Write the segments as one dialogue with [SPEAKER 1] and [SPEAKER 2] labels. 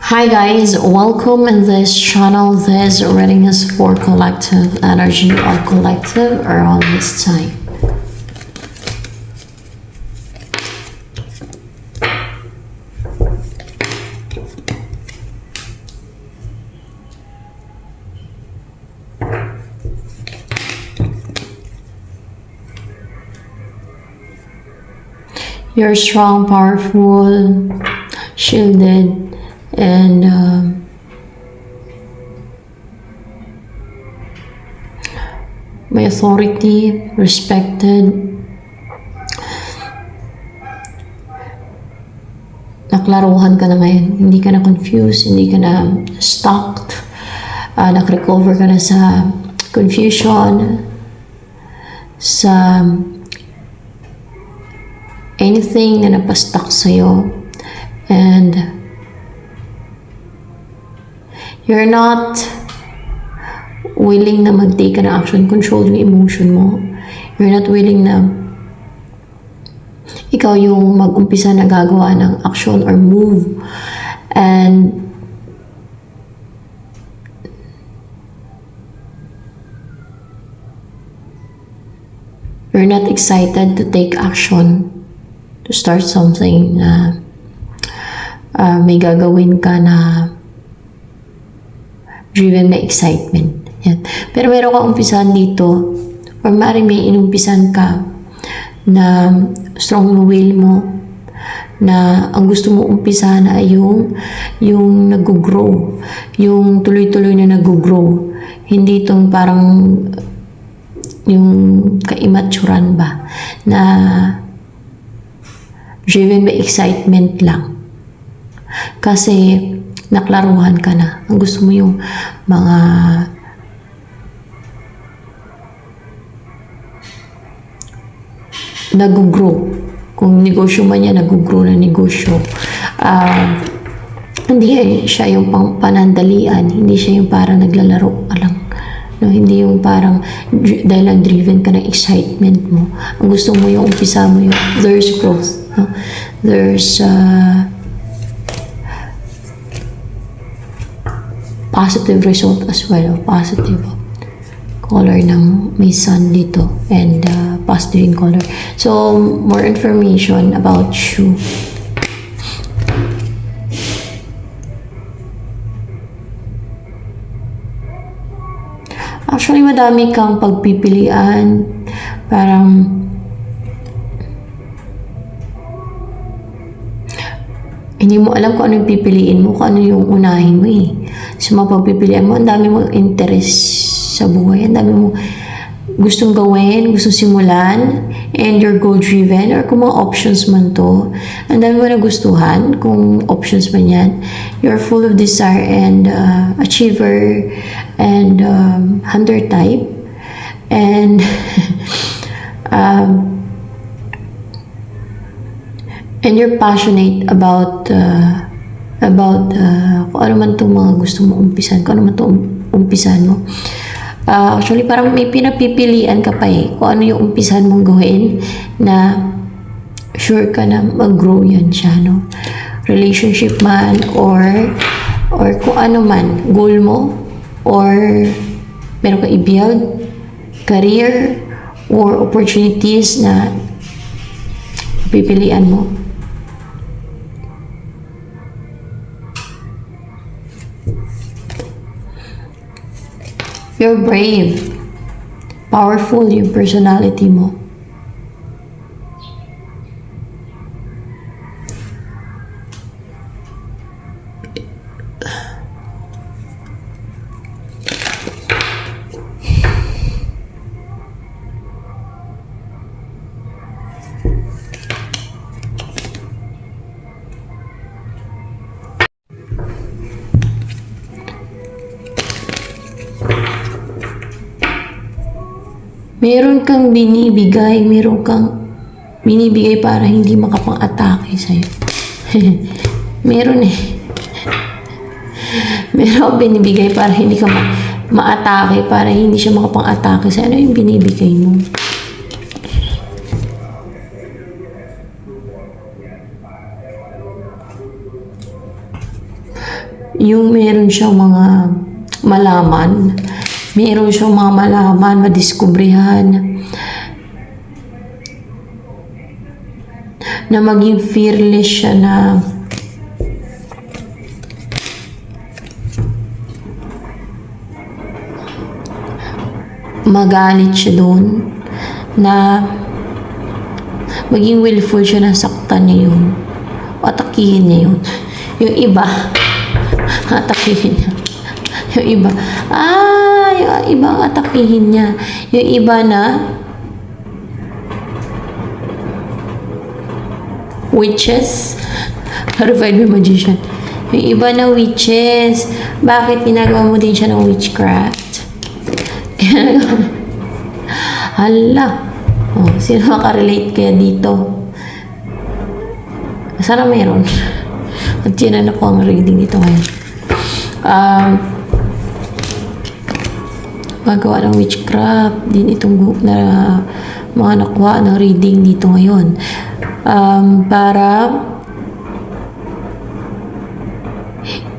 [SPEAKER 1] Hi guys, welcome in this channel. This reading is for collective energy or collective around this time. You're strong, powerful, shielded, and may authority, respected. Naklaruhan ka na ngayon. Hindi ka na confused, hindi ka na stuck. Nakrecover ka na sa confusion, sa anything na napastuck sa'yo. And you're not willing na mag-take an action, control yung emotion mo. You're not willing na ikaw yung mag-umpisa na gagawa ng action or move. And you're not excited to take action, to start something na may gagawin ka na driven by excitement. Yan. Pero meron kang umpisahan dito, or maaaring may inumpisan ka na strong will mo, na ang gusto mo umpisahan ay yung nag-grow, yung tuloy-tuloy na nag-grow. Hindi itong parang yung ka-immaturan ba, na driven by excitement lang. Kasi naklaruhan ka na. Ang gusto mo yung mga nag-grow. Kung negosyo man yan, nag-grow na negosyo. Hindi siya yung panandalian. Hindi siya yung parang naglalaro lang. No, hindi yung parang dahil lang driven ka ng excitement mo. Ang gusto mo yung umpisa mo yung there's growth. No? There's positive result as well. Positive color ng may sun dito. And positive in color. So, more information about you. Actually, madami kang pagpipilian. Parang hindi mo alam kung ano yung pipiliin mo, kung ano yung unahin mo eh. So, mga pagpipilian mo, ang dami mong interest sa buhay. Ang dami mo gustong gawin, gustong simulan, and you're goal-driven, or kung mga options man to, ang dami mo nagustuhan, kung options man yan. You're full of desire and achiever and hunter type. And and you're passionate about kung ano man itong mga gusto mo umpisan, kung ano man itong umpisan mo. Actually, parang may pinapipilian ka pa eh, kung ano yung umpisan mong gawin na sure ka na mag-grow yan siya, no? Relationship man, or kung ano man, goal mo, or meron ka i-build, career, or opportunities na pipilian mo. You're brave. Powerful yung personality mo. Meron kang binibigay para hindi makapang-atake sa'yo. Meron eh. Meron binibigay para hindi ka ma-atake, para hindi siya makapang-atake sa'yo. Ano yung binibigay mo? yung meron siyang mga malaman, madiskubrihan, na maging fearless siya na magalit siya doon, na maging willful siya na saktan niya yun, atakihin niya yun. Yung iba, atakihin niya. Yung iba, yung iba atakihin niya. Yung iba na witches, horrified by magician. Yung iba na witches, bakit ginagawa mo din siya ng witchcraft? Hala. Oh, sino makarelate kaya dito? Sana mayroon. At sinan ako ang reading dito ngayon. Magawa ng witchcraft din itong group na mga nakuha ng reading dito ngayon. Para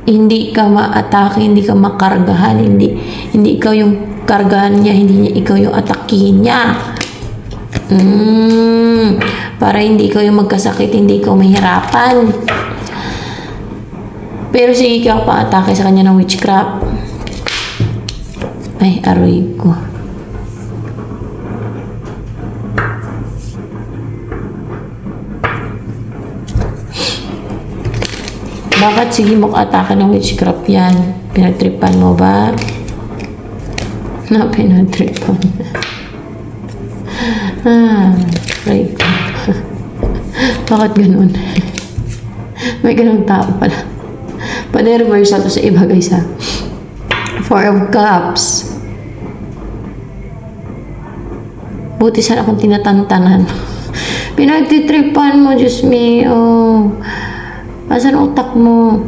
[SPEAKER 1] hindi ka ma-atake, hindi ka makargahan, hindi ikaw yung kargahan niya, hindi niya ikaw yung atakihin niya. Para hindi ikaw yung magkasakit, hindi ikaw mahirapan. Pero sige ka pa-atake sa kanya ng witchcraft. Ay, aroy ko. Bakit sige mag-atake ng witchcraft yan? Pinagtripan mo ba? Na pinagtripan. Right. Bakit ganun? May ganun tao pala. Pa-reversal to sa iba, guys, ha? Four of Cups. Buti sana akong tinatantanan. Pinagtitripan mo, Diyos me. Oh. Asan utak mo?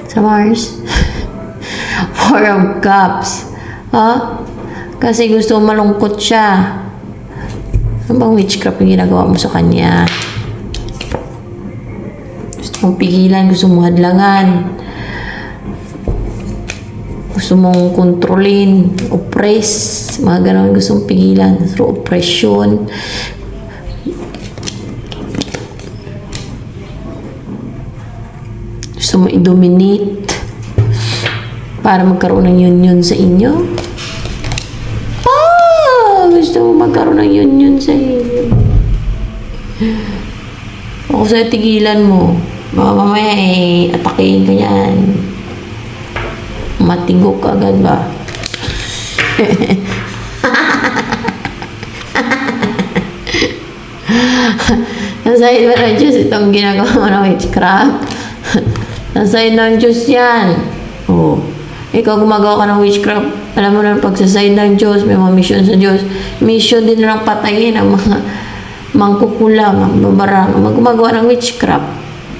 [SPEAKER 1] Sa Mars? Four of Cups. Kasi gusto mo malungkot siya. Ano bang witchcraft yung ginagawa mo sa kanya? Gusto mong pigilan, gusto mong hadlangan. Gusto mong kontrolin, oppress, mga ganon, gusto mong pigilan through oppression. Gusto mong i-dominate para magkaroon ng union sa inyo. Gusto mo magkaroon ng union sa inyo. Ako sa'yo, tigilan mo. Baka mamaya atakihin ka yan. Matigok ka agad ba? Nasa'yo ba ng Diyos itong ginagawa mo ng witchcraft? Nasa'yo ng Diyos yan. Oo. Ikaw gumagawa ka ng witchcraft, alam mo na pagsaside ng Diyos, may mga mission sa Diyos. Mission din lang patayin ang mga mangkukulam, ang babarang, gumagawa ng witchcraft.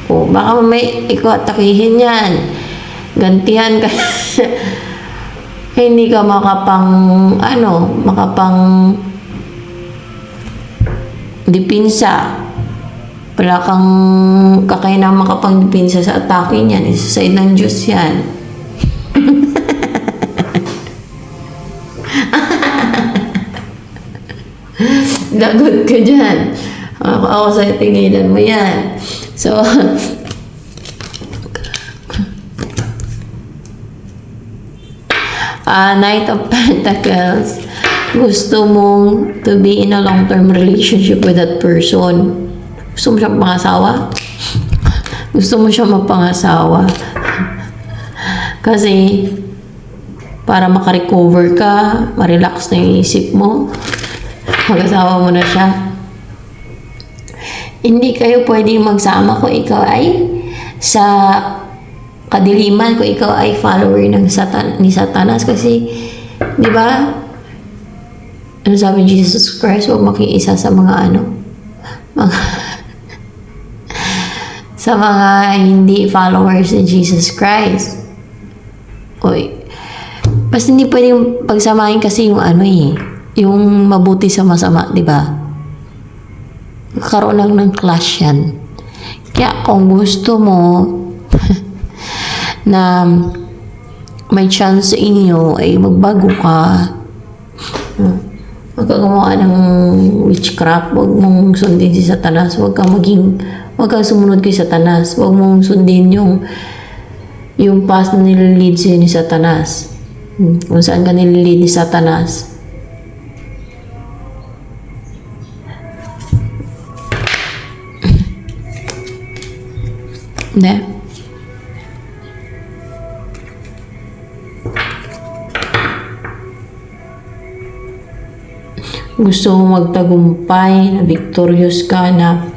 [SPEAKER 1] O, baka may ikaw atakihin yan. Gantihan ka. Hindi ka makapang dipinsa. Wala kang kakainang makapang dipinsa sa atake niyan. Isaside ng Diyos yan. Lagot ka dyan. Ako sa'yo, tingilan mo yan. So, Knight of Pentacles. Gusto mong to be in a long-term relationship with that person. Gusto mo siyang pangasawa? Gusto mo siyang mapangasawa? Kasi, para makarecover ka, ma-relax na yung isip mo, mag-asawa mo na siya. Hindi kayo pwedeng magsama kung ikaw ay sa kadiliman, kung ikaw ay follower ng ni Satanas. Kasi, di ba, ano sabi ni Jesus Christ, huwag makiisa sa mga sa mga hindi followers ni Jesus Christ. Oy, basta hindi pwedeng pagsamahin kasi yung yung mabuti sa masama, di ba? Karoon lang ng clash yan. Kaya kung gusto mo na may chance sa inyo ay magbago ka. Huwag kang gumawa ng witchcraft. Huwag mong sundin si Satanas. Huwag kang sumunod kay Satanas. Huwag mong sundin yung path na nililid sa'yo ni Satanas. Kung saan ka nililid ni Satanas. Hindi. Gusto mo magtagumpay, na victorious ka, na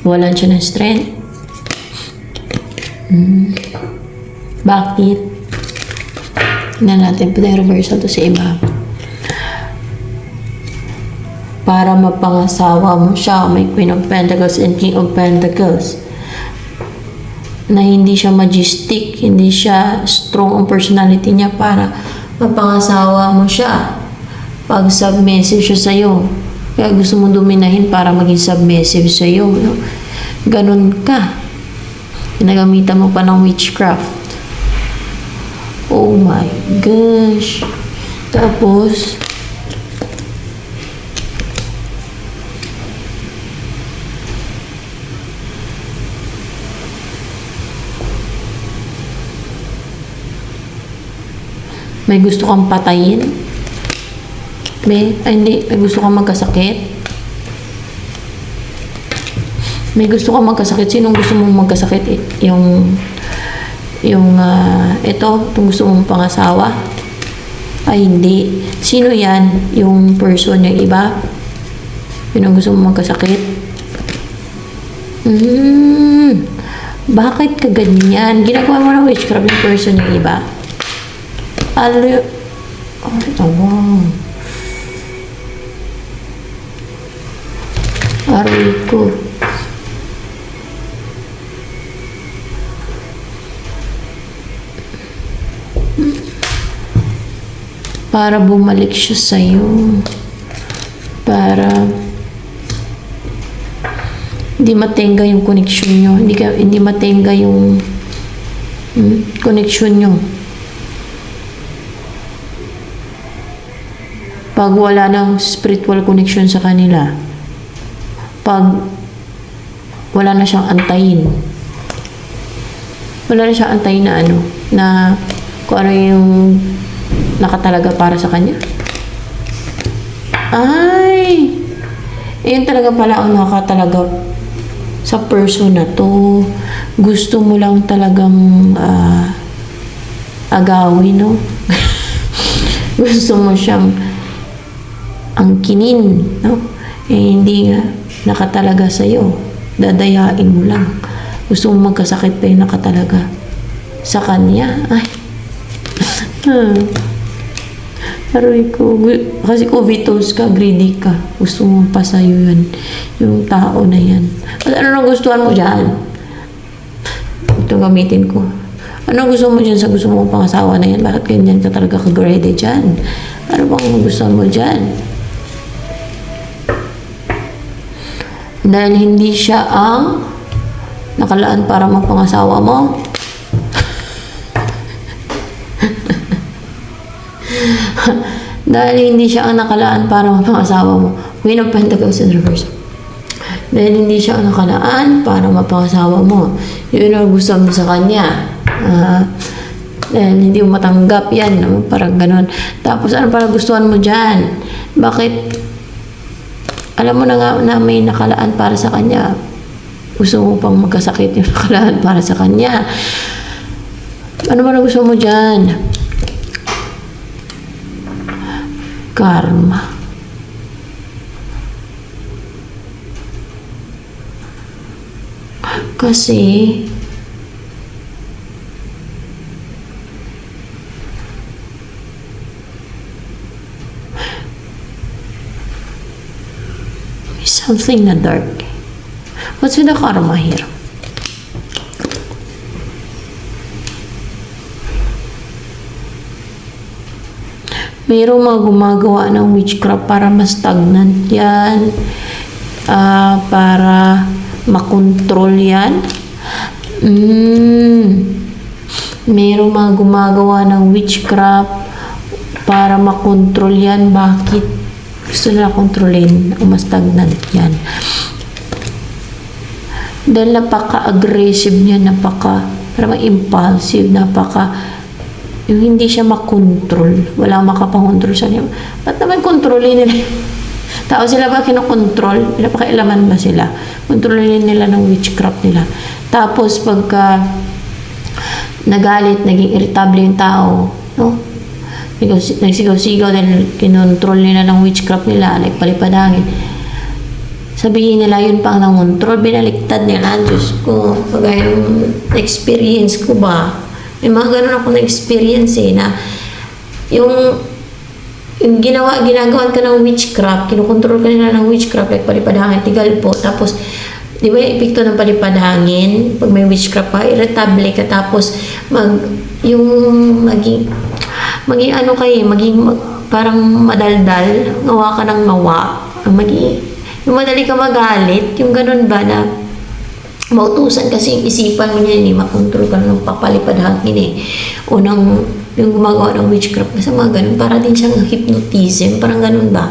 [SPEAKER 1] walan siya ng strength. Bakit? Tingnan natin po yung reversal to sa iba. Para mapangasawa mo siya, may Queen of Pentacles and King of Pentacles. Na hindi siya majestic, hindi siya strong ang personality niya para mapangasawa mo siya. Pag submissive siya sa'yo, kaya gusto mo dominahin para maging submissive sa'yo. No? Ganun ka. Ginagamitan mo pa ng witchcraft. Oh my gosh. Tapos, may gusto kang patayin. Hindi. May gusto kang magkasakit. May gusto kang magkasakit. Sinong gusto mong magkasakit? Itong gusto mong pangasawa? Ay, hindi. Sino yan? Yung person, yung iba? Yun ang gusto mong magkasakit? Bakit ka ganyan? Ginagawa mo ng witchcraft yung person, yung iba? Wow. Aray ko. Para bumalik siya sa'yo. Para hindi matenga yung connection nyo. Hindi matenga yung connection nyo. Pag wala ng spiritual connection sa kanila, pag wala na siyang antayin, na kung ano yung nakatalaga para sa kanya. Ay! Yun talaga pala ang nakatalaga sa person na to. Gusto mo lang talagang agawin, no? Gusto mo siyang angkinin, no? Hindi nga nakatalaga sa'yo. Dadayain mo lang. Gusto mo magkasakit pa yung nakatalaga sa kanya. Ay. Aray ko. Kasi covetous ka, greedy ka. Gusto mo pa sa'yo yan. Yung tao na yan. At ano nang gustuhan mo dyan? Ito gamitin ko. Ano gusto mo dyan sa gusto mo pangasawa na yan? Bakit ganyan ka talaga ka-greedy dyan? Ano bang gustuhan mo dyan? Dahil hindi siya ang nakalaan para magpangasawa mo. Dahil hindi siya ang nakalaan para magpangasawa mo. Queen of Pentacles in reverse. Dahil hindi siya ang nakalaan para mapangasawa mo. Yun ang gusto mo sa kanya. Dahil hindi mo matanggap yan. No? Parang ganun. Tapos ano para gustuhan mo dyan? Bakit? Alam mo na nga na may nakalaan para sa kanya. Gusto mo pang magkasakit yung nakalaan para sa kanya. Ano ba na gusto mo dyan? Karma. Kasi something na dark. What's with the karma here? Mayroong mga gumagawa ng witchcraft para mas stagnant yan. Para makontrol yan. Merong mga gumagawa ng witchcraft para makontrol yan. Bakit? Gusto nila kontrolin o mas stagnant yan. Dahil napaka-aggressive niya, parang impulsive, yung hindi siya makontrol. Wala makapangontrol sa niya. Ba't naman kontrolin nila? Tao sila ba kinokontrol? Napakailaman ba sila? Kontrolin nila ng witchcraft nila. Tapos pagka nagalit, naging irritable yung tao, no? Nagsigaw-sigaw dahil kinontrol nila ng witchcraft nila, like palipadangin. Sabihin nila yun pang nangontrol, binaliktad nila. Diyos ko, pagaya ng experience ko ba? May mga ganun ako na experience na yung ginagawan ka ng witchcraft, kinukontrol ka nila ng witchcraft, like palipadangin, tigal po, tapos di ba yung epekto ng palipad-hangin? Pag may witchcraft ka, irritable ka, tapos maging parang madaldal, ngawa ka ng ngawa, yung madali ka magalit, yung ganun ba na mautusan kasi yung isipan mo niya, makontrol ka ng papalipad-hangin o yung gumagawa ng witchcraft, kasi mga ganun, para din siyang hypnotism, parang ganun ba?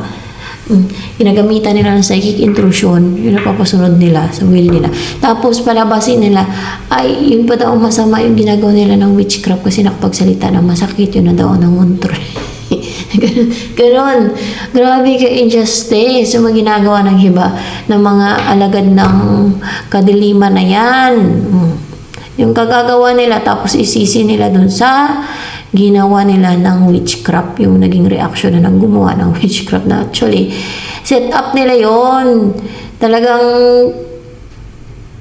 [SPEAKER 1] Ginagamitan nila ng psychic intrusion, yung napapasunod nila sa will nila. Tapos palabasin nila, ay yun pa daw masama yung ginagawa nila ng witchcraft kasi nakapagsalita ng masakit, yun na daw ng control. Ganon. Grabe ka injustice yung mga ginagawa ng iba, ng mga alagad ng kadiliman na yan. Yung kagagawa nila, tapos isisi nila dun sa ginawa nila ng witchcraft, yung naging reaction na ng gumawa ng witchcraft na actually set up nila yon. Talagang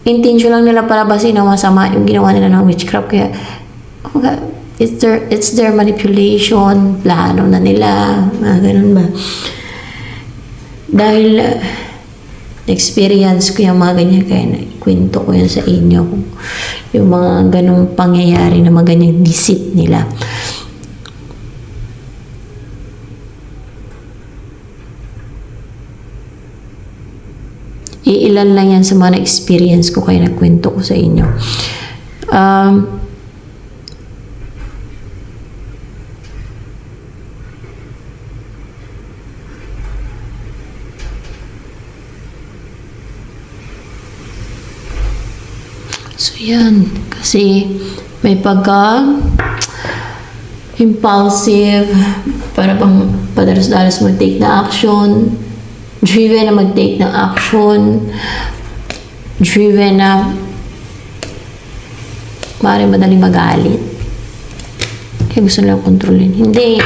[SPEAKER 1] intention lang nila palabasin na masama yung ginawa nila ng witchcraft, kaya it's their manipulation, plano na nila, ganun ba. Dahil experience ko yung mga ganyan, kaya kwento ko yan sa inyo, yung mga ganong pangyayari na mga ganyang deceit nila. Iilan lang yan sa mga experience ko, kaya nagkwento ko sa inyo. So, yan. Kasi may impulsive, para bang padalos-dalos mag-take na action, driven na mag-take ng action, driven na maaaring madaling magalit. Kaya gusto lang kontrolin. Hindi.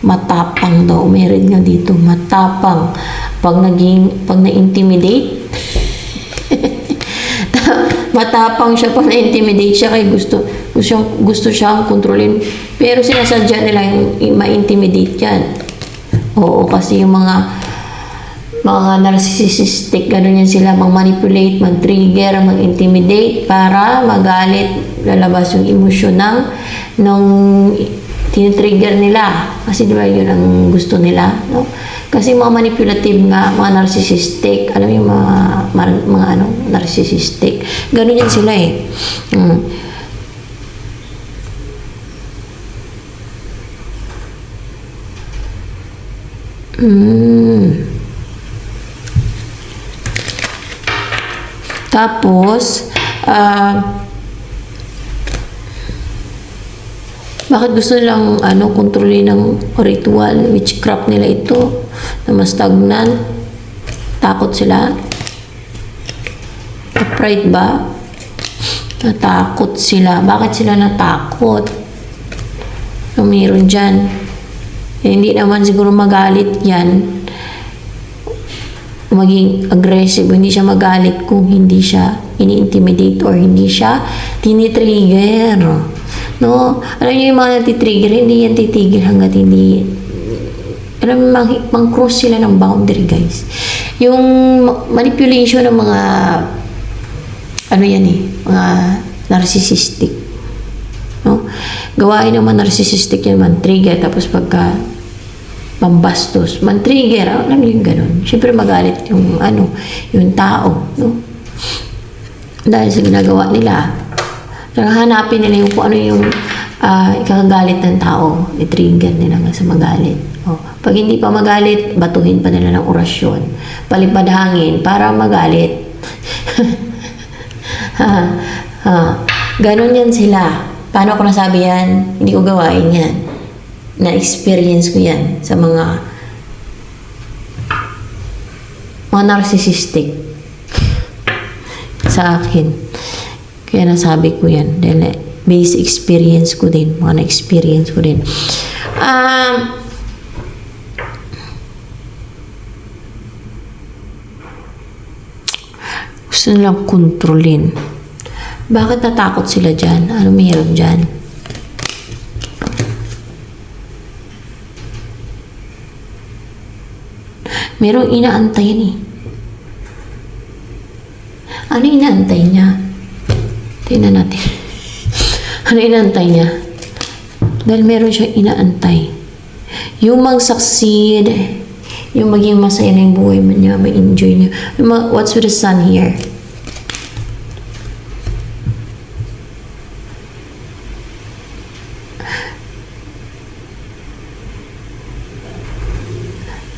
[SPEAKER 1] Matapang daw. Meron nga dito. Matapang. Pag na-intimidate, matapang siya pag na-intimidate siya, kaya gusto siyang kontrolin. Pero sinasadya nila yung ma-intimidate yan. Oo, kasi yung mga narcissistic, gano'n yan sila, mag-manipulate, mag-trigger, mag-intimidate para magalit, lalabas yung emosyon ng tinitrigger nila. Kasi diba yun ang gusto nila, no? Kasi mga manipulative nga, mga narcissistic, alam mo yung mga narcissistic, gano'n yan sila Tapos, bakit gusto nilang kontrolin ng ritual, witchcraft nila ito, na mas stagnant? Takot sila? Pride ba? Natakot sila. Bakit sila natakot? Meron dyan. Hindi naman siguro magalit yan, maging aggressive. Hindi siya magalit kung hindi siya ini-intimidate or hindi siya tinitrigger. No? Alam niyo yung mga natitrigger, hindi yan titigil hanggat hindi, alam mo, mang-cross sila ng boundary, guys. Yung manipulation ng mga mga narcissistic. No? Gawain ng mga narcissistic yan man, trigger, tapos pagka pambastos, man-trigger, alam niyo yung ganun. Siyempre magalit yung yung tao, no? Dahil sa ginagawa nila. So, hanapin nila yung kung ano yung ikakagalit ng tao, i-trigger nila nga sa magalit. Pag hindi pa magalit, batuhin pa nila ng orasyon. Palipad hangin para magalit. Ganon yan sila. Paano ko nasabi yan? Hindi ko gawain yan. Na-experience ko yan sa mga narcissistic sa akin. Kaya nasabi ko yan. Dahil base experience ko din. Mga na-experience ko din. Gusto nilang kontrolin. Bakit natakot sila dyan? Ano mayroon dyan? Merong inaantay yan eh. Ano inaantay niya? Tingnan natin. Ano inaantay niya? Dahil meron siyang inaantay. Yung mag-succeed, yung maging masaya na yung buhay niya, may enjoy niya. What's with the sun here?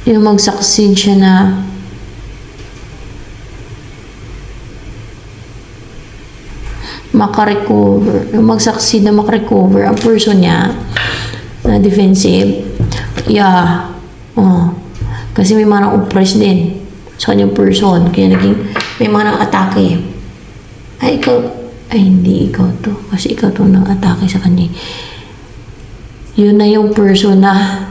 [SPEAKER 1] Yung mag-succeed siya na makarecover, yung mag-succeed na makarecover ang person niya na defensive. Yeah. Kasi may mga nang-oppress din sa kanyang person. Kaya naging may mga nang-atake. Hindi ikaw to. Kasi ikaw to nang-atake sa kanya. Yun na yung person na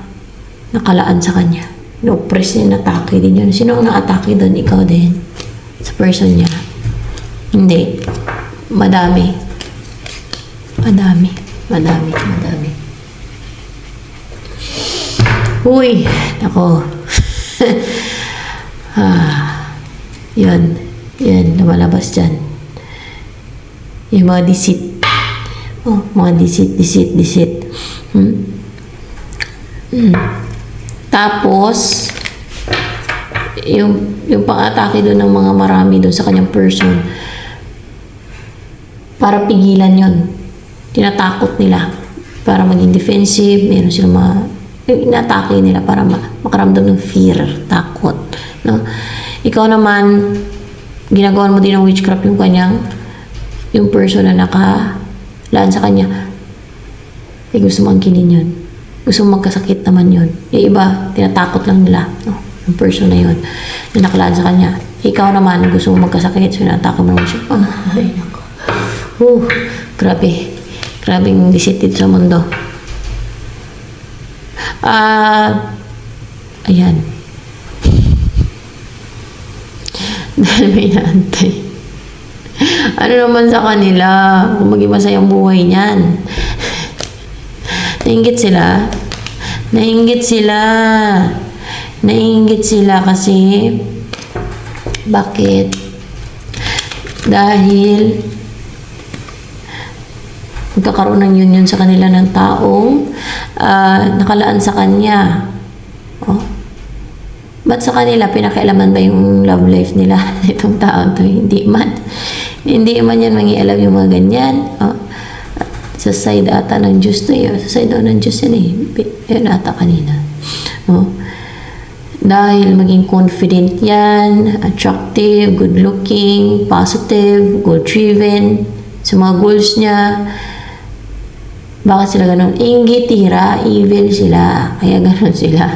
[SPEAKER 1] nakalaan sa kanya. No-oppress niya, na-atake din yun. Sino ang na-atake doon? Ikaw din. Sa person niya. Hindi. Madami. Uy! Ako. Yan. Lumalabas dyan. Yung mga deceit. Mga deceit. Tapos, yung pang-atake doon ng mga marami doon sa kanyang person, para pigilan yon, tinatakot nila para maging defensive. Meron silang inatake nila para makaramdam ng fear, takot, no? Ikaw naman, ginagawa mo din ng witchcraft yung person na nakalaan sa kanya, gusto mo angkinin yun, gusto mo magkasakit naman yun. Yung iba, tinatakot lang nila, no? Yung person na yun na nakalaan sa kanya. Ikaw naman, gusto mo magkasakit, so natake mo naman siya. Ay, nako. Grabeng deceited sa mundo. Ayan. Dahil may naantay. Ano naman sa kanila kung maging masayang buhay niyan? Nainggit sila kasi bakit? Dahil magkakaroon ng union sa kanila ng taong nakalaan sa kanya. Ba't sa kanila pinakialaman ba yung love life nila itong taong to? Hindi man yan mangialam yung mga ganyan. Sa side ata ng Diyos to yun. Sa side ng Diyos yan eh. Yun ata kanina. Dahil maging confident yan, attractive, good looking, positive, goal driven sa mga goals niya. Bakit sila ganun? Inggitira, evil sila. Kaya ganun sila.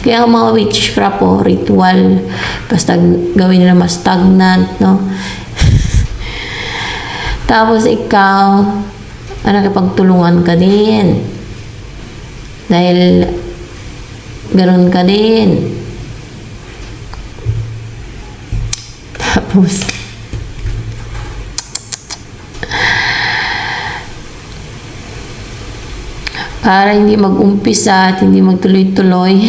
[SPEAKER 1] Kaya ang mga witchcraft ritual, basta gawin nila mas stagnant, no? Tapos ikaw, nakipagtulungan ka din. Dahil ganun ka din. Tapos para hindi mag-umpisa at hindi magtuloy-tuloy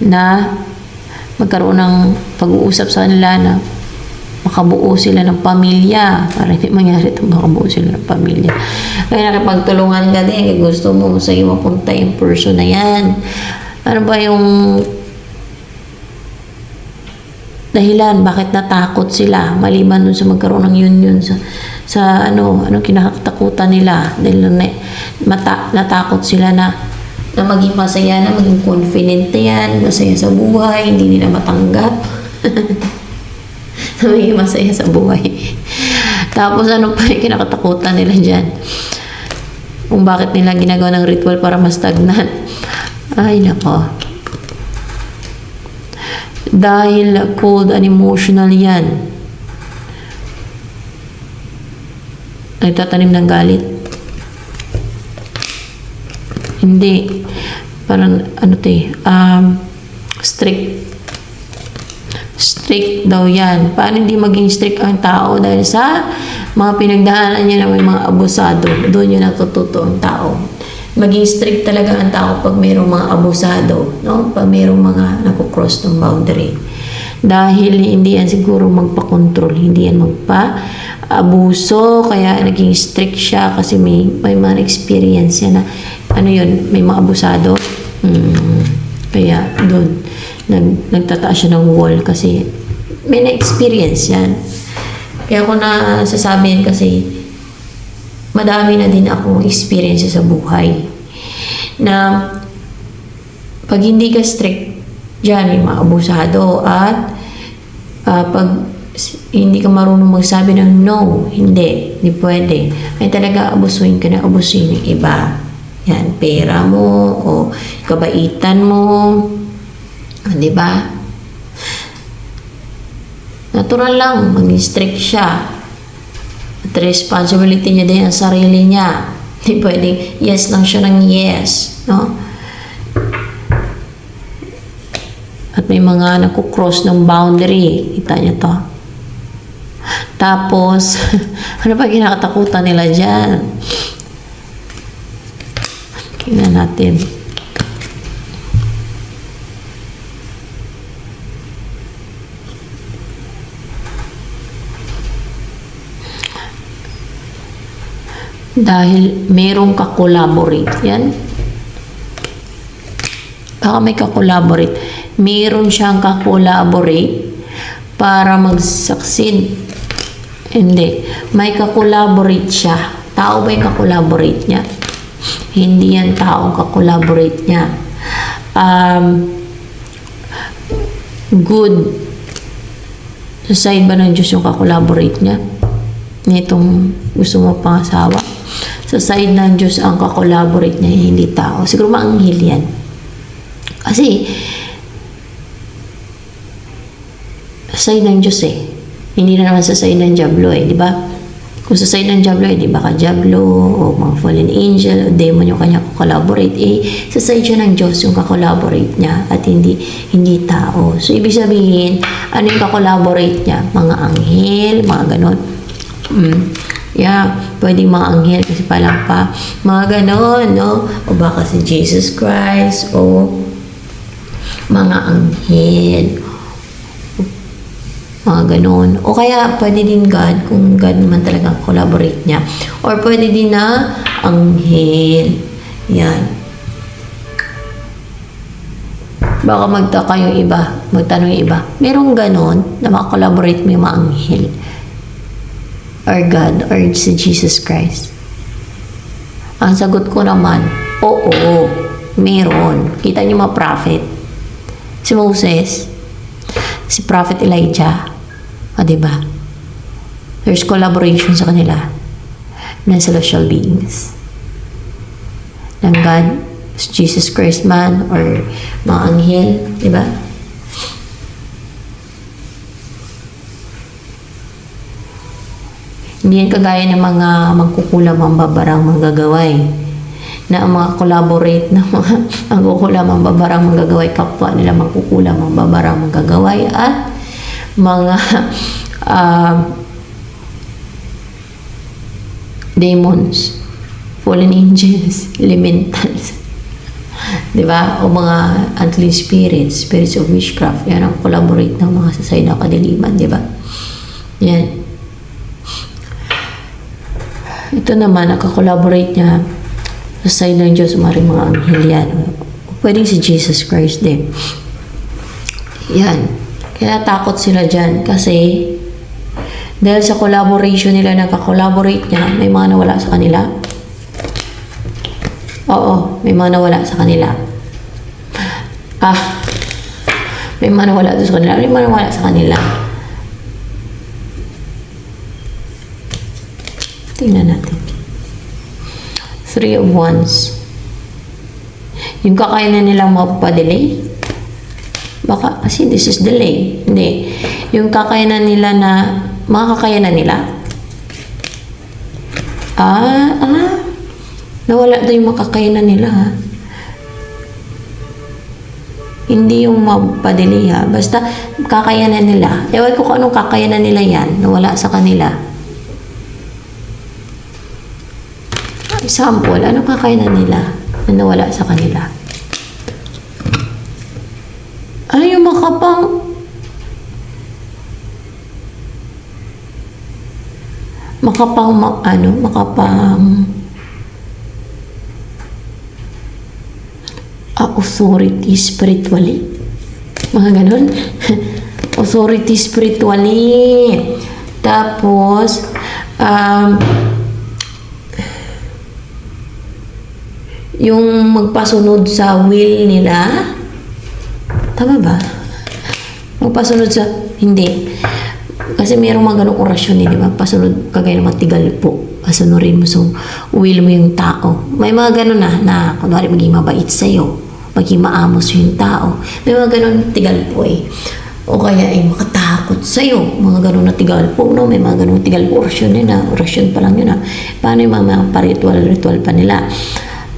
[SPEAKER 1] na magkaroon ng pag-uusap sa kanila na makabuo sila ng pamilya. Para hindi mangyari ito, makabuo sila ng pamilya. Kaya nakipagtulungan ka din, gusto mo sa'yo mapunta yung person na yan. Ano ba yung dahilan bakit natakot sila maliban dun sa magkaroon ng union sa anong kinakatakutan nila dahil natakot sila na maging masaya, na maging confident na yan, masaya sa buhay, hindi nila matanggap. Na maging masaya sa buhay. Tapos ano pa yung kinakatakutan nila dyan? Kung bakit nila ginagawa ng ritual para ma-stagnant. Ay nako. Dahil cold and emotional yan. Nagtatanim ng galit. Hindi. Parang, strict. Strict daw yan. Paano hindi maging strict ang tao? Dahil sa mga pinagdaanan niya na may mga abusado. Doon yun natututo ang tao. Maging strict talaga ang tao pag mayroong mga abusado, no? Pag mayroong mga nakukross ng boundary. Dahil hindi yan siguro magpa-control, hindi yan magpa-abuso, kaya naging strict siya kasi may mga experience yan na, may mga abusado. Kaya doon, nagtataas siya ng wall kasi may na-experience yan. Kaya ako nasasabi yan kasi madami na din akong experience sa buhay na pag hindi ka strict dyan, may mga abusado at pag hindi ka marunong magsabi ng no, hindi pwede, ay talaga abusuin ka na abusuin ng iba. Yan, pera mo o kabaitan mo, di ba? Natural lang, maging strict siya. At responsibility niya din ang sarili niya. Hindi pwedeng yes lang siya ng yes. No? At may mga nakukross ng boundary. Kita niyo to. Tapos, ano pa kinakatakutan nila dyan? Tingnan natin. Dahil merong kakolaborate. Yan. Baka may kakolaborate. Meron siyang kakolaborate para mag-succeed. Hindi. May kakolaborate siya. Tao ba yung kakolaborate niya? Hindi yan taong kakolaborate niya. Good. Sa side ba ng Diyos yung kakolaborate niya? Nitong gusto mo pangasawa? Sa side ng Diyos ang kakolaborate niya, hindi tao. Siguro maanghel yan. Kasi, sa side ng Diyos hindi na naman sa side ng Diablo di ba? Kung sa side ng Diablo, di ba ka Diablo, o mga fallen angel, o demon yung kanya kakolaborate, sa side siya ng Diyos yung kakolaborate niya, at hindi tao. So, ibig sabihin, ano yung kakolaborate niya? Mga anghel, mga ganon. Yeah, pwedeng mga anghel kasi palang pa mga ganon, no? O baka si Jesus Christ o mga anghel, mga ganon. O kaya pwede din God, kung God naman talaga collaborate niya, or pwede din na anghel. Yan. Baka magtaka yung iba, magtanong yung iba, merong ganon na makakollaborate mo yung mga anghel or God, or si Jesus Christ? Ang sagot ko naman, oo, meron. Kita niyo mga prophet. Si Moses, si Prophet Elijah, diba? There's collaboration sa kanila ng celestial beings. Ng God, Jesus Christ man, or mga anghel, diba? Hindi yan kagaya ng mga magkukulam ang babarang manggagaway. Na ang mga collaborate na mga magkukulam ang babarang manggagaway, kapwa nila magkukulam ang babarang manggagaway, at mga demons, fallen angels, elementals. Diba? O mga unclean spirits, spirits of witchcraft. Yan ang collaborate ng mga sa side ng kadiliman, diba? Yan. Ito naman, nakakolaborate niya sa side ng Diyos, maring mga anghel yan. Pwedeng si Jesus Christ din. Yan. Kaya takot sila dyan kasi dahil sa collaboration nila, nakakolaborate niya, may mga nawala sa kanila. Oo, may mga nawala sa kanila. May mga nawala sa kanila. May mga nawala sa kanila. Tingnan natin. Three of Wands. Yung kakayanan nilang mapadelay. Baka, kasi this is delay. Hindi. Yung kakayanan nila na, mga kakayanan nila. Nawala daw yung makakayanan nila, ha? Hindi yung mapadelay, ha? Basta, kakayanan nila. Ewan ko kung anong kakayanan nila yan, nawala sa kanila. Example, anong kakayanan nila na nawala sa kanila? Yung makapang authority spiritually. Mga ganun. Authority spiritually. Tapos, yung magpasunod sa will nila. Tama ba? Magpasunod sa, hindi. Kasi mayroong mga ganong orasyon di ba? Pasunod, kagaya ng matigal po. Pasunurin mo sa will mo yung tao. May mga ganon na kunwari maging mabait sa'yo. Maging maamos yung tao. May mga ganon tigal po eh. O kaya ay makatakot sa'yo. Mga ganon na tigal po, no? May mga ganon tigal po orasyon yun na. Orasyon pa lang yun na. Paano yung mga pa-ritual pa nila?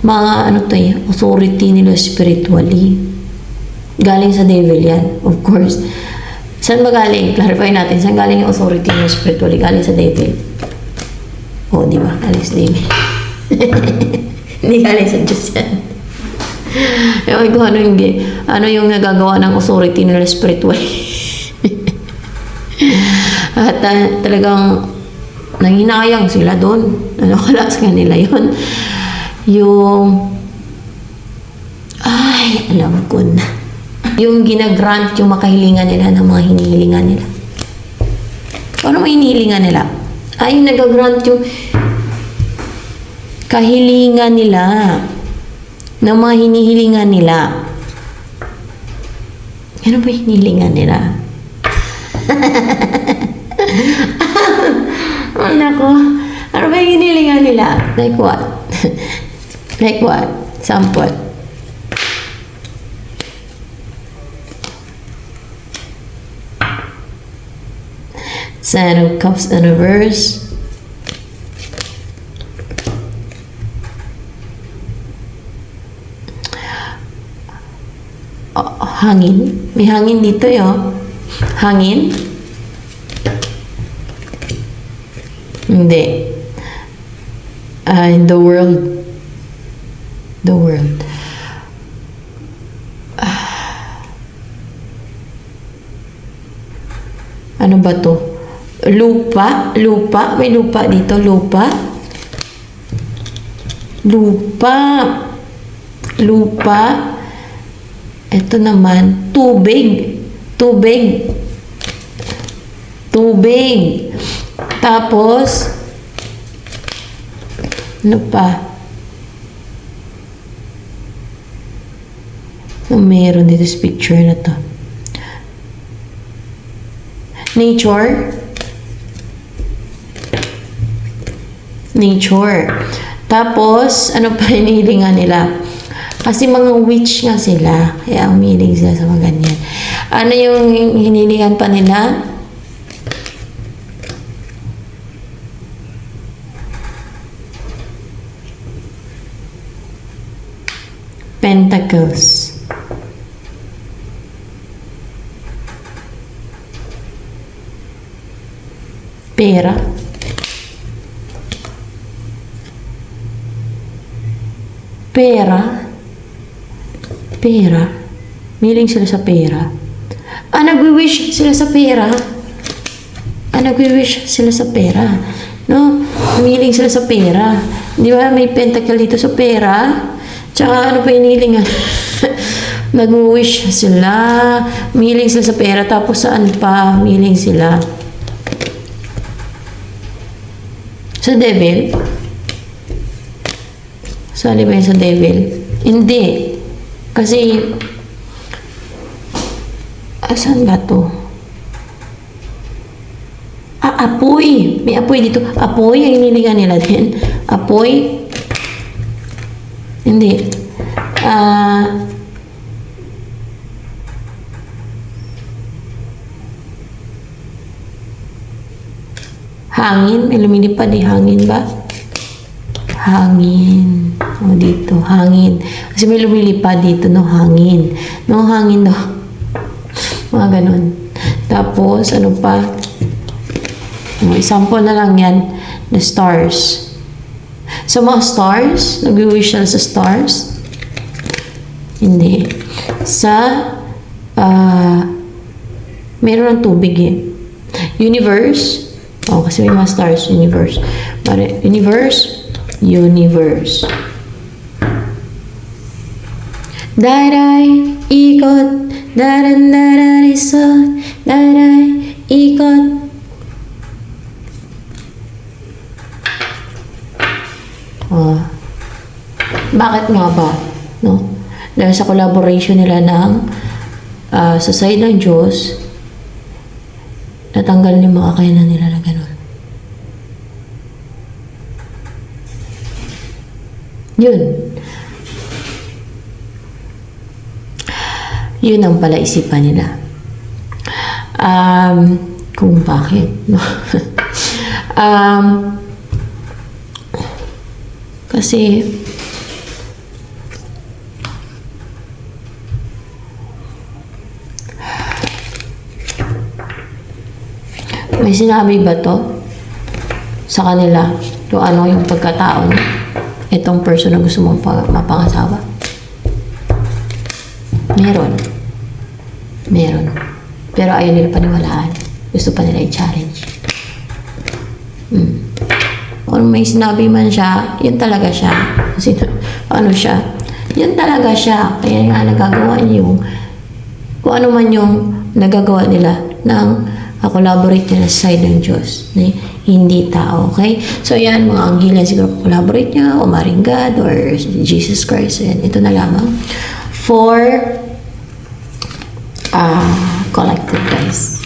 [SPEAKER 1] Mga authority nila spiritually. Galing sa devil yan, of course. Saan ba galing? Clarify natin. Saan galing yung authority nila spiritually? Galing sa devil. Di ba? Galing sa devil. Hindi galing sa Diyos yan. Ewan ko ano yung nagagawa ng authority nila spiritually. At talagang nanghinayang sila doon. Wala sa kanila yun. Alam ko na. Yung ginagrant yung makahilingan nila ng mga hinihilingan nila. Ano may hinihilingan nila? Yung nagagrant yung kahilingan nila ng mga hinihilingan nila. Ano ba hinihilingan nila? Nako. Ano ba hinihilingan nila? Like what? Like what? Sample. Sign of Cups and Reverse. Hangin. May hangin dito yun. Hangin. Hindi. In the world. The world. Ano ba to? Lupa. Lupa. May lupa dito. Lupa. Lupa. Lupa. Ito naman. Tubig. Tubig. Tubig. Tapos, ano pa? Meron dito sa picture na to. Nature. Nature. Tapos, ano pa hinihilingan nila? Kasi mga witch nga sila. Kaya umiling sila sa mga ganyan. Ano yung hinihilingan pa nila? Pentacles. Pera. Pera. Pera. Miling sila sa pera. Nagwi-wish sila sa pera. nagwi-wish sila sa pera. No? Humiling sila sa pera. Di ba? May pentacle dito sa pera. Tsaka ano pa hinilingan? Nag-wish sila. Humiling sila sa pera. Tapos saan pa? Humiling sila. Sa devil? Sali ba yun sa devil? Hindi. Kasi, asan ba to? Apoy. May apoy dito. Apoy, ang hinilingan nila din. Apoy. Hindi. Hangin. May lumilipad eh. Hangin ba? Hangin. O, dito. Hangin. Kasi may lumilipad dito, no? Hangin. No, hangin, no? Mga ganun. Tapos, ano pa? Example na lang yan. The stars. Sa mga stars, nag-wish sila sa stars? Hindi. Sa, meron ng tubig eh. Universe. Oh, kasi may mga stars. Universe. Universe. Universe. Daray, ikot. Daran, dararisot. Daray, ikot. Bakit nga ba? No? Dahil sa collaboration nila ng sa side ng Diyos, natanggal yung mga kakayanan nila na gano'n. Yun. Yun ang palaisipan nila. Kung bakit. No? Kasi may sinabi ba to sa kanila kung ano yung pagkatao niya? Itong person na gusto mong mapangasawa? Meron. Meron. Pero ayaw nila paniwalaan. Gusto pa nila i-challenge. Kung may sinabi man siya, yun talaga siya. Kasi ano siya? Yun talaga siya. Kaya nga nagagawa niyo kung ano man yung nagagawa nila ng collaborate niya sa side ng Diyos. Hindi tao. Okay? So yan, mga anggilan siguro collaborate niya o maring God or Jesus Christ. Yan. Ito na lamang for collective guys.